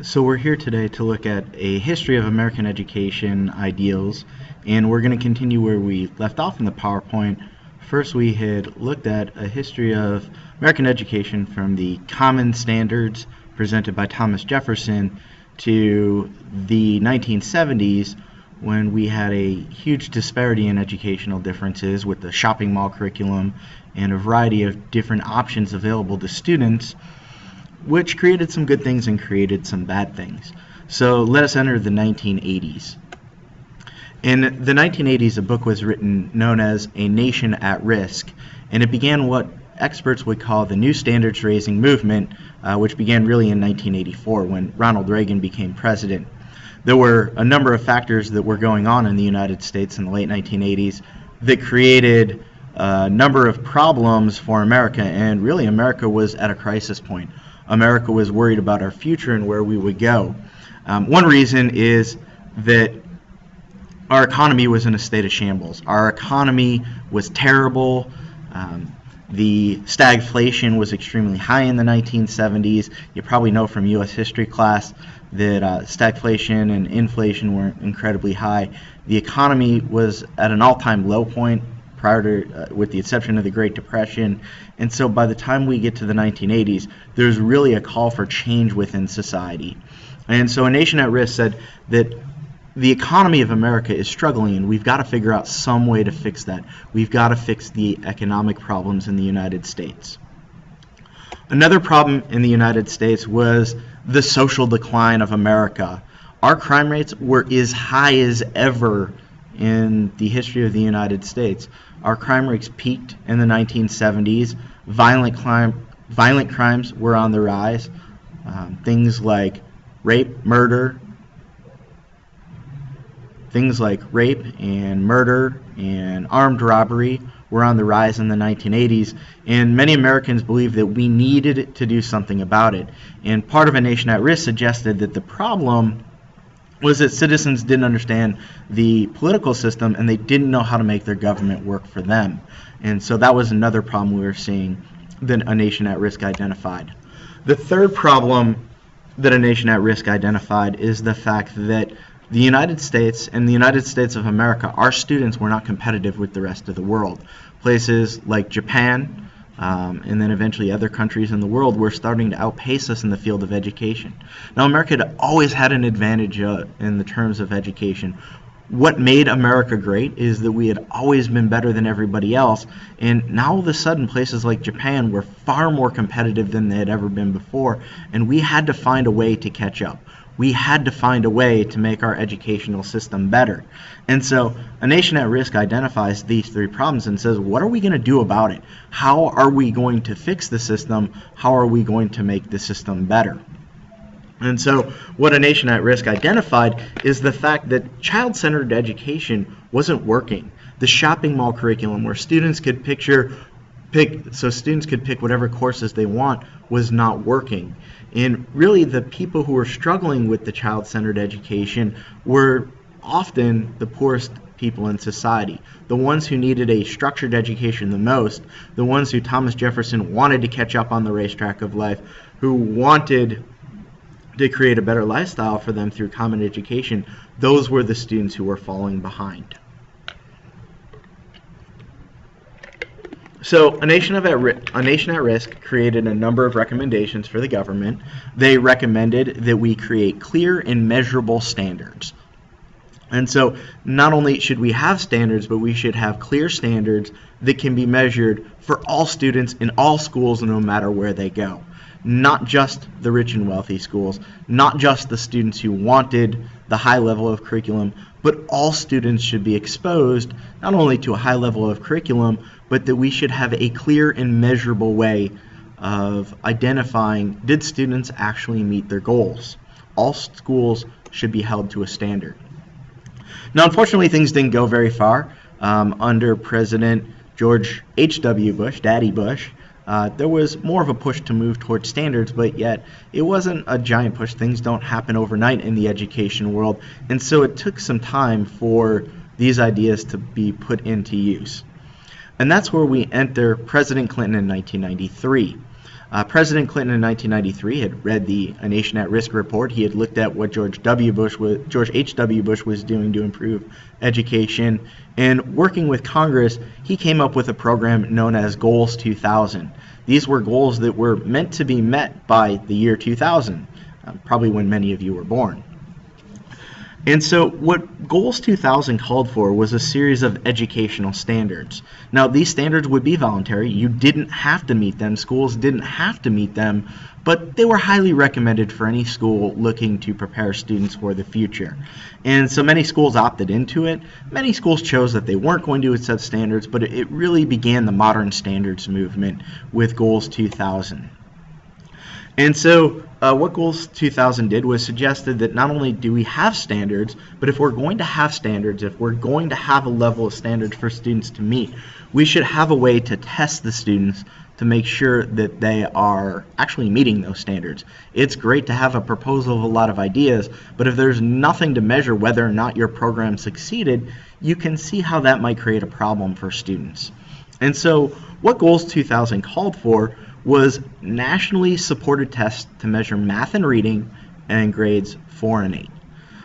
So we're here today to look at a history of American education ideals, and we're going to continue where we left off in the PowerPoint. First, we had looked at a history of American education from the common standards presented by Thomas Jefferson to the 1970s, when we had a huge disparity in educational differences with the shopping mall curriculum and a variety of different options available to students, which created some good things and created some bad things. So let us enter the 1980s. In the 1980s, a book was written known as A Nation at Risk, and it began what experts would call the New Standards Raising movement, which began really in 1984 when Ronald Reagan became president. There were a number of factors that were going on in the United States in the late 1980s that created a number of problems for America, and really America was at a crisis point. America was worried about our future and where we would go. One reason is that our economy was in a state of shambles. Our economy was terrible. The stagflation was extremely high in the 1970s. You probably know from U.S. history class that stagflation and inflation were incredibly high. The economy was at an all-time low point prior to, with the exception of the Great Depression. And so by the time we get to the 1980s, there's really a call for change within society. And so A Nation at Risk said that the economy of America is struggling, and we've got to figure out some way to fix that. We've got to fix the economic problems in the United States. Another problem in the United States was the social decline of America. Our crime rates were as high as ever in the history of the United States. Our crime rates peaked in the 1970s. Violent crimes were on the rise. Things like rape and murder and armed robbery were on the rise in the 1980s, and many Americans believed that we needed to do something about it. And part of A Nation at Risk suggested that the problem was that citizens didn't understand the political system and they didn't know how to make their government work for them. And so that was another problem we were seeing that A Nation at Risk identified. The third problem that A Nation at Risk identified is the fact that the United States and the United States of America, our students were not competitive with the rest of the world. Places like Japan, and then eventually other countries in the world were starting to outpace us in the field of education. Now, America had always had an advantage in the terms of education. What made America great is that we had always been better than everybody else, and now all of a sudden places like Japan were far more competitive than they had ever been before, and we had to find a way to catch up. We had to find a way to make our educational system better. And so A Nation at Risk identifies these three problems and says, what are we going to do about it? How are we going to fix the system? How are we going to make the system better? And so what A Nation at Risk identified is the fact that child-centered education wasn't working. The shopping mall curriculum, where students could pick whatever courses they want, was not working. And really the people who were struggling with the child-centered education were often the poorest people in society, the ones who needed a structured education the most, the ones who Thomas Jefferson wanted to catch up on the racetrack of life, who wanted to create a better lifestyle for them through common education. Those were the students who were falling behind. So A Nation at Risk created a number of recommendations for the government. They recommended that we create clear and measurable standards. And so not only should we have standards, but we should have clear standards that can be measured for all students in all schools, no matter where they go. Not just the rich and wealthy schools, not just the students who wanted the high level of curriculum, but all students should be exposed not only to a high level of curriculum, but that we should have a clear and measurable way of identifying, did students actually meet their goals? All schools should be held to a standard. Now, unfortunately, things didn't go very far. Under President George H.W. Bush, Daddy Bush, there was more of a push to move towards standards, but yet it wasn't a giant push. Things don't happen overnight in the education world, and so it took some time for these ideas to be put into use. And that's where we enter President Clinton in 1993. President Clinton in 1993 had read the A Nation at Risk report. He had looked at what George H.W. Bush was doing to improve education, and working with Congress, he came up with a program known as Goals 2000. These were goals that were meant to be met by the year 2000, probably when many of you were born. And so what Goals 2000 called for was a series of educational standards. Now, these standards would be voluntary. You didn't have to meet them. Schools didn't have to meet them, but they were highly recommended for any school looking to prepare students for the future. And so many schools opted into it. Many schools chose that they weren't going to set standards, but it really began the modern standards movement with Goals 2000. And so what Goals 2000 did was suggested that not only do we have standards, but if we're going to have standards, if we're going to have a level of standards for students to meet, we should have a way to test the students to make sure that they are actually meeting those standards. It's great to have a proposal of a lot of ideas, but if there's nothing to measure whether or not your program succeeded, you can see how that might create a problem for students. And so what Goals 2000 called for was nationally supported tests to measure math and reading and grades 4 and 8.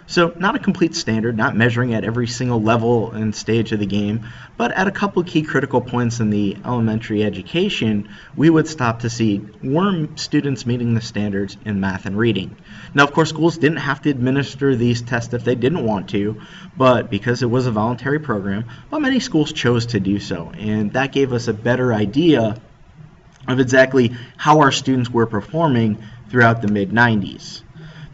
So not a complete standard, not measuring at every single level and stage of the game, but at a couple key critical points in the elementary education, we would stop to see, were students meeting the standards in math and reading? Now, of course, schools didn't have to administer these tests if they didn't want to, but because it was a voluntary program, well, many schools chose to do so, and that gave us a better idea of exactly how our students were performing throughout the mid-90s.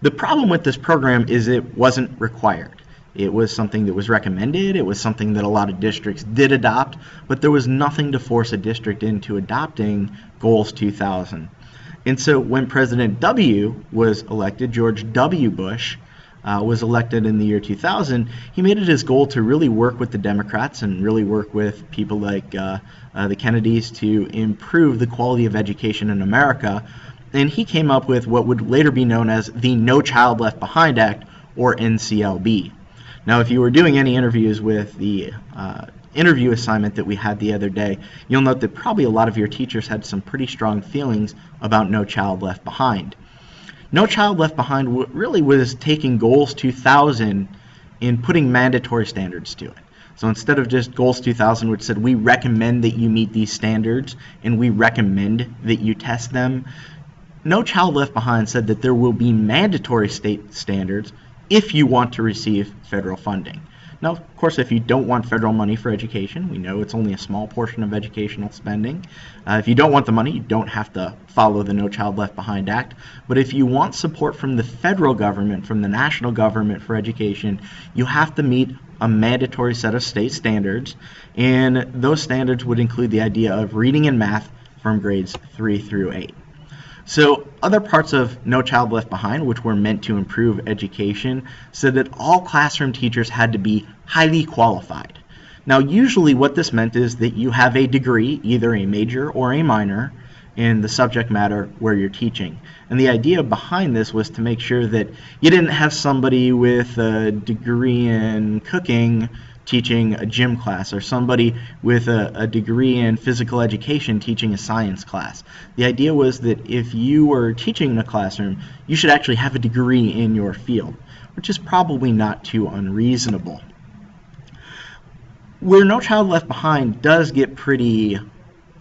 The problem with this program is it wasn't required. It was something that was recommended, it was something that a lot of districts did adopt, but there was nothing to force a district into adopting Goals 2000. And so when President W was elected, George W. Bush was elected in the year 2000, he made it his goal to really work with the Democrats and really work with people like the Kennedys to improve the quality of education in America. And he came up with what would later be known as the No Child Left Behind Act, or NCLB. Now, if you were doing any interviews with the interview assignment that we had the other day, you'll note that probably a lot of your teachers had some pretty strong feelings about No Child Left Behind. No Child Left Behind really was taking Goals 2000 and putting mandatory standards to it. So instead of just Goals 2000, which said we recommend that you meet these standards and we recommend that you test them, No Child Left Behind said that there will be mandatory state standards if you want to receive federal funding. Now, of course, if you don't want federal money for education, we know it's only a small portion of educational spending. If you don't want the money, you don't have to follow the No Child Left Behind Act. But if you want support from the federal government, from the national government for education, you have to meet a mandatory set of state standards. And those standards would include the idea of reading and math from grades 3 through 8. So other parts of No Child Left Behind, which were meant to improve education, said that all classroom teachers had to be highly qualified. Now, usually what this meant is that you have a degree, either a major or a minor, in the subject matter where you're teaching. And the idea behind this was to make sure that you didn't have somebody with a degree in cooking teaching a gym class, or somebody with a degree in physical education teaching a science class. The idea was that if you were teaching in a classroom, you should actually have a degree in your field, which is probably not too unreasonable. Where No Child Left Behind does get pretty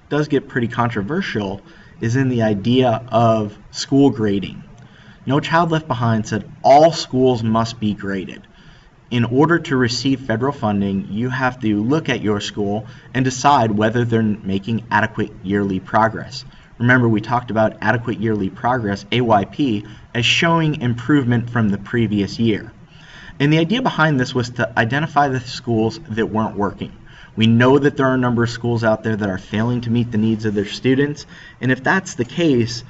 controversial is in the idea of school grading. No Child Left Behind said all schools must be graded. In order to receive federal funding, you have to look at your school and decide whether they're making adequate yearly progress. Remember, we talked about adequate yearly progress, AYP, as showing improvement from the previous year. And the idea behind this was to identify the schools that weren't working. We know that there are a number of schools out there that are failing to meet the needs of their students, and if that's the case,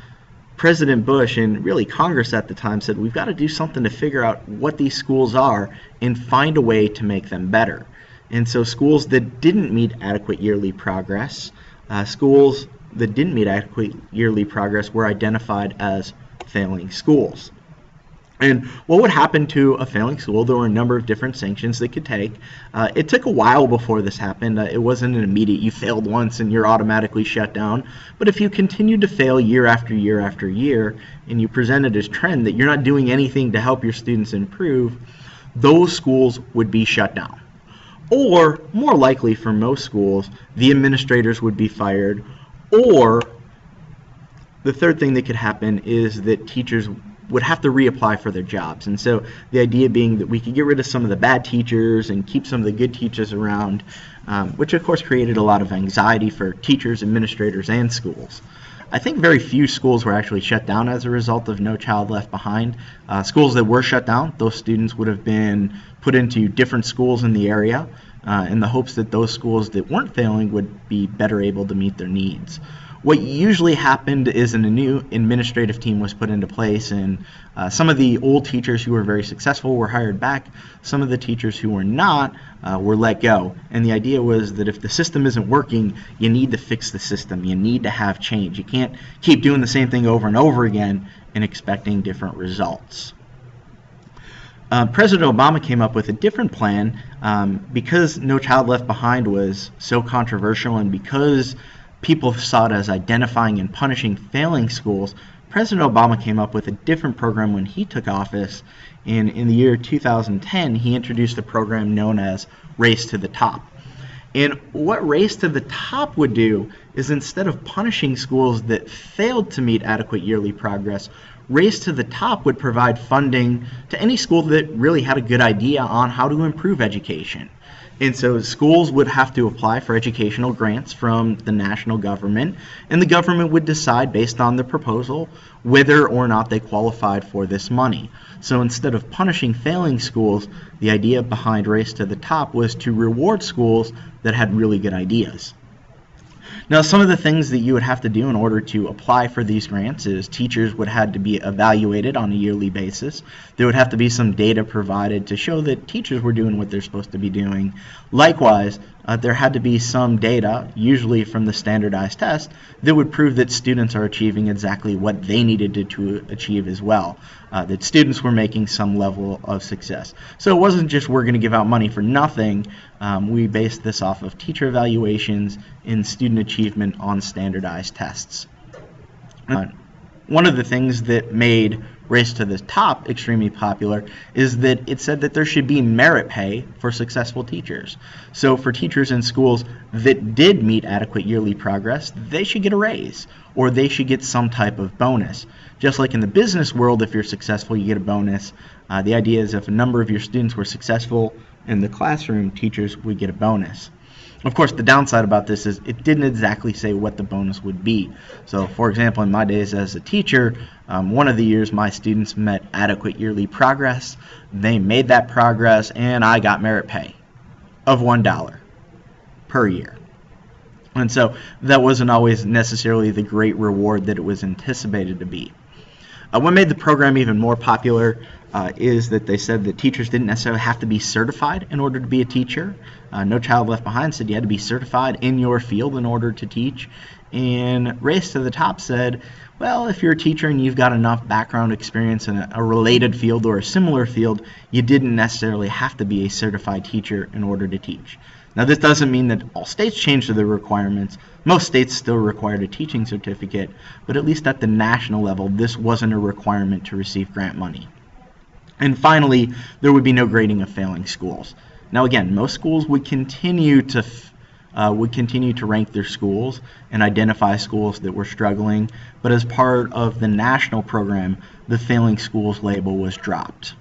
President Bush and really Congress at the time said we've got to do something to figure out what these schools are and find a way to make them better. And so schools that didn't meet adequate yearly progress, were identified as failing schools. And what would happen to a failing school? There were a number of different sanctions they could take. It took a while before this happened. It wasn't an immediate, you failed once and you're automatically shut down. But if you continued to fail year after year after year, and you presented as trend that you're not doing anything to help your students improve, those schools would be shut down. Or, more likely for most schools, the administrators would be fired. Or, the third thing that could happen is that teachers would have to reapply for their jobs. And so the idea being that we could get rid of some of the bad teachers and keep some of the good teachers around, which of course created a lot of anxiety for teachers, administrators, and schools. I think very few schools were actually shut down as a result of No Child Left Behind. Schools that were shut down, those students would have been put into different schools in the area in the hopes that those schools that weren't failing would be better able to meet their needs. What usually happened is a new administrative team was put into place, and some of the old teachers who were very successful were hired back. Some of the teachers who were not were let go. And the idea was that if the system isn't working, you need to fix the system. You need to have change. You can't keep doing the same thing over and over again and expecting different results. President Obama came up with a different plan because No Child Left Behind was so controversial, and because people saw it as identifying and punishing failing schools. President Obama came up with a different program when he took office. In the year 2010, he introduced a program known as Race to the Top. And what Race to the Top would do is, instead of punishing schools that failed to meet adequate yearly progress, Race to the Top would provide funding to any school that really had a good idea on how to improve education. And so schools would have to apply for educational grants from the national government, and the government would decide based on the proposal whether or not they qualified for this money. So instead of punishing failing schools, the idea behind Race to the Top was to reward schools that had really good ideas. Now, some of the things that you would have to do in order to apply for these grants is teachers would have to be evaluated on a yearly basis. There would have to be some data provided to show that teachers were doing what they're supposed to be doing. Likewise, there had to be some data, usually from the standardized test, that would prove that students are achieving exactly what they needed to achieve as well, that students were making some level of success. So it wasn't just we're going to give out money for nothing. We based this off of teacher evaluations and student achievement on standardized tests. One of the things that made Race to the Top extremely popular is that it said that there should be merit pay for successful teachers. So for teachers in schools that did meet adequate yearly progress, they should get a raise, or they should get some type of bonus. Just like in the business world, if you're successful, you get a bonus. The idea is if a number of your students were successful in the classroom, teachers would get a bonus. Of course, the downside about this is it didn't exactly say what the bonus would be. So, for example, in my days as a teacher, one of the years my students met adequate yearly progress. They made that progress, and I got merit pay of $1 per year. And so that wasn't always necessarily the great reward that it was anticipated to be. What made the program even more popular is that they said that teachers didn't necessarily have to be certified in order to be a teacher. No Child Left Behind said you had to be certified in your field in order to teach. And Race to the Top said, well, if you're a teacher and you've got enough background experience in a related field or a similar field, you didn't necessarily have to be a certified teacher in order to teach. Now, this doesn't mean that all states changed the requirements. Most states still required a teaching certificate, but at least at the national level, this wasn't a requirement to receive grant money. And finally, there would be no grading of failing schools. Now, again, most schools would continue to rank their schools and identify schools that were struggling, but as part of the national program, the failing schools label was dropped.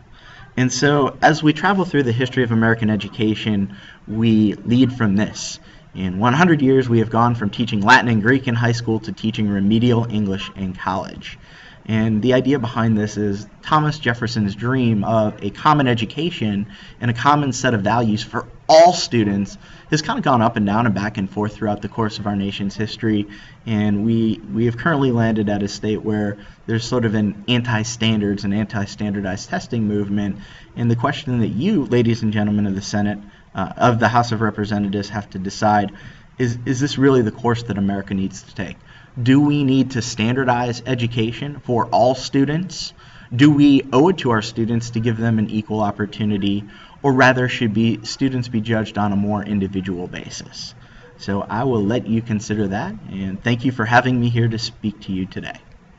And so, as we travel through the history of American education, we lead from this. In 100 years, we have gone from teaching Latin and Greek in high school to teaching remedial English in college. And the idea behind this is Thomas Jefferson's dream of a common education and a common set of values for all students has kind of gone up and down and back and forth throughout the course of our nation's history. And we have currently landed at a state where there's sort of an anti-standards and anti-standardized testing movement. And the question that you, ladies and gentlemen of the Senate, of the House of Representatives, have to decide is this really the course that America needs to take? Do we need to standardize education for all students? Do we owe it to our students to give them an equal opportunity, or rather should students be judged on a more individual basis? So I will let you consider that, and thank you for having me here to speak to you today.